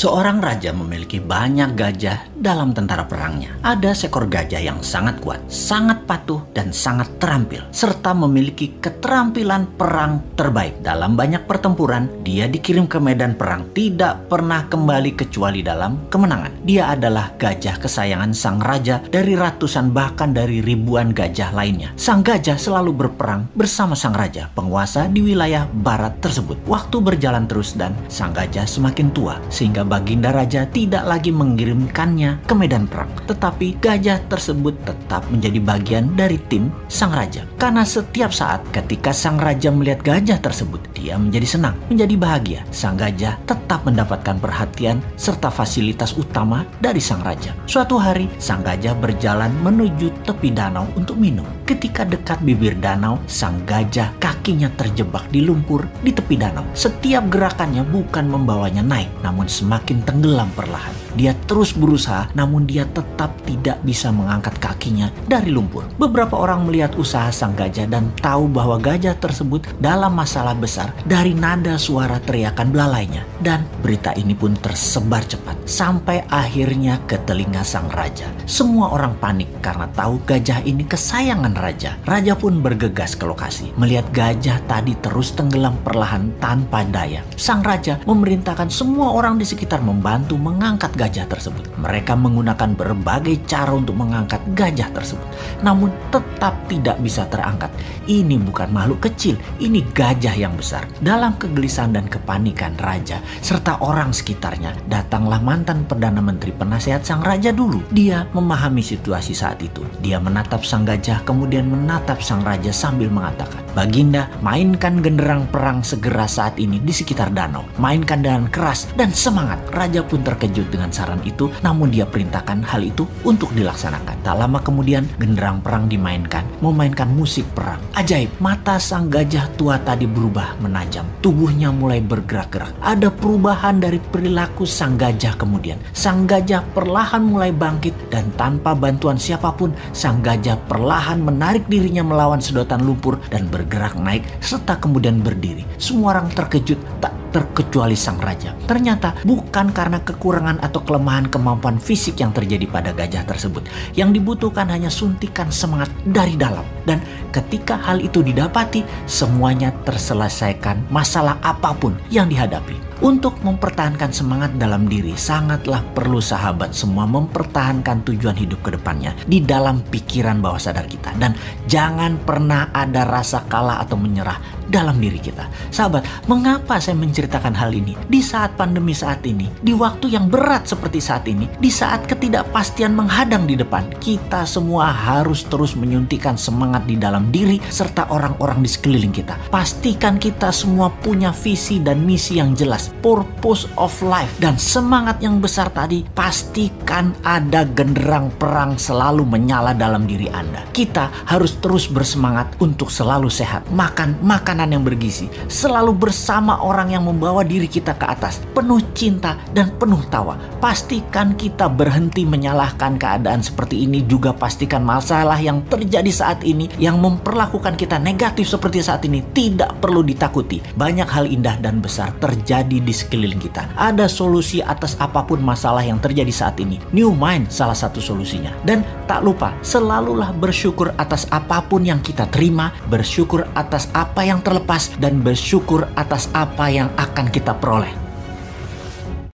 Seorang raja memiliki banyak gajah dalam tentara perangnya. Ada seekor gajah yang sangat kuat, sangat patuh, dan sangat terampil, serta memiliki keterampilan perang terbaik. Dalam banyak pertempuran, dia dikirim ke medan perang, tidak pernah kembali kecuali dalam kemenangan. Dia adalah gajah kesayangan sang raja dari ratusan bahkan dari ribuan gajah lainnya. Sang gajah selalu berperang bersama sang raja, penguasa di wilayah barat tersebut. Waktu berjalan terus dan sang gajah semakin tua, sehingga baginda raja tidak lagi mengirimkannya ke medan perang. Tetapi gajah tersebut tetap menjadi bagian dari tim sang raja. Karena setiap saat ketika sang raja melihat gajah tersebut, dia menjadi senang, menjadi bahagia. Sang gajah tetap mendapatkan perhatian serta fasilitas utama dari sang raja. Suatu hari, sang gajah berjalan menuju tepi danau untuk minum. Ketika dekat bibir danau, sang gajah kakinya terjebak di lumpur di tepi danau. Setiap gerakannya bukan membawanya naik, namun semakin tenggelam perlahan. Dia terus berusaha, namun dia tetap tidak bisa mengangkat kakinya dari lumpur. Beberapa orang melihat usaha sang gajah dan tahu bahwa gajah tersebut dalam masalah besar dari nada suara teriakan belalainya. Dan berita ini pun tersebar cepat sampai akhirnya ke telinga sang raja. Semua orang panik karena tahu gajah ini kesayangan raja. Raja pun bergegas ke lokasi, melihat gajah tadi terus tenggelam perlahan tanpa daya. Sang raja memerintahkan semua orang di sekitar membantu mengangkat gajah tersebut. Mereka menggunakan berbagai cara untuk mengangkat gajah tersebut, namun tetap tidak bisa terangkat. Ini bukan makhluk kecil, ini gajah yang besar. Dalam kegelisahan dan kepanikan raja serta orang sekitarnya, datanglah mantan Perdana Menteri penasehat sang raja dulu. Dia memahami situasi saat itu. Dia menatap sang gajah, kemudian menatap sang raja sambil mengatakan, "Baginda, mainkan genderang perang segera saat ini di sekitar danau. Mainkan dengan keras dan semangat." Raja pun terkejut dengan saran itu, namun dia perintahkan hal itu untuk dilaksanakan. Tak lama kemudian, genderang perang dimainkan, memainkan musik perang. Ajaib, mata sang gajah tua tadi berubah menajam. Tubuhnya mulai bergerak-gerak. Ada perubahan dari perilaku sang gajah kemudian. Sang gajah perlahan mulai bangkit dan tanpa bantuan siapapun, sang gajah perlahan menarik dirinya melawan sedotan lumpur dan bergerak naik serta kemudian berdiri. Semua orang terkejut, tak terkecuali sang raja. Ternyata bukan karena kekurangan atau kelemahan kemampuan fisik yang terjadi pada gajah tersebut. Yang dibutuhkan hanya suntikan semangat dari dalam. Dan ketika hal itu didapati, semuanya terselesaikan masalah apapun yang dihadapi. Untuk mempertahankan semangat dalam diri, sangatlah perlu sahabat semua mempertahankan tujuan hidup ke depannya di dalam pikiran bawah sadar kita. Dan jangan pernah ada rasa kalah atau menyerah dalam diri kita. Sahabat, mengapa saya menceritakan hal ini? Di saat pandemi saat ini, di waktu yang berat seperti saat ini, di saat ketidakpastian menghadang di depan, kita semua harus terus menyuntikkan semangat di dalam diri serta orang-orang di sekeliling kita. Pastikan kita semua punya visi dan misi yang jelas, purpose of life, dan semangat yang besar tadi. Pastikan ada genderang perang selalu menyala dalam diri Anda. Kita harus terus bersemangat untuk selalu sehat, makan makanan yang bergizi, selalu bersama orang yang membawa diri kita ke atas, penuh cinta dan penuh tawa. Pastikan kita berhenti menyalahkan keadaan seperti ini. Juga pastikan masalah yang terjadi saat ini yang memperlakukan kita negatif seperti saat ini tidak perlu ditakuti. Banyak hal indah dan besar terjadi di sekeliling kita. Ada solusi atas apapun masalah yang terjadi saat ini. New Mind salah satu solusinya. Dan tak lupa, selalulah bersyukur atas apapun yang kita terima, bersyukur atas apa yang terlepas, dan bersyukur atas apa yang akan kita peroleh.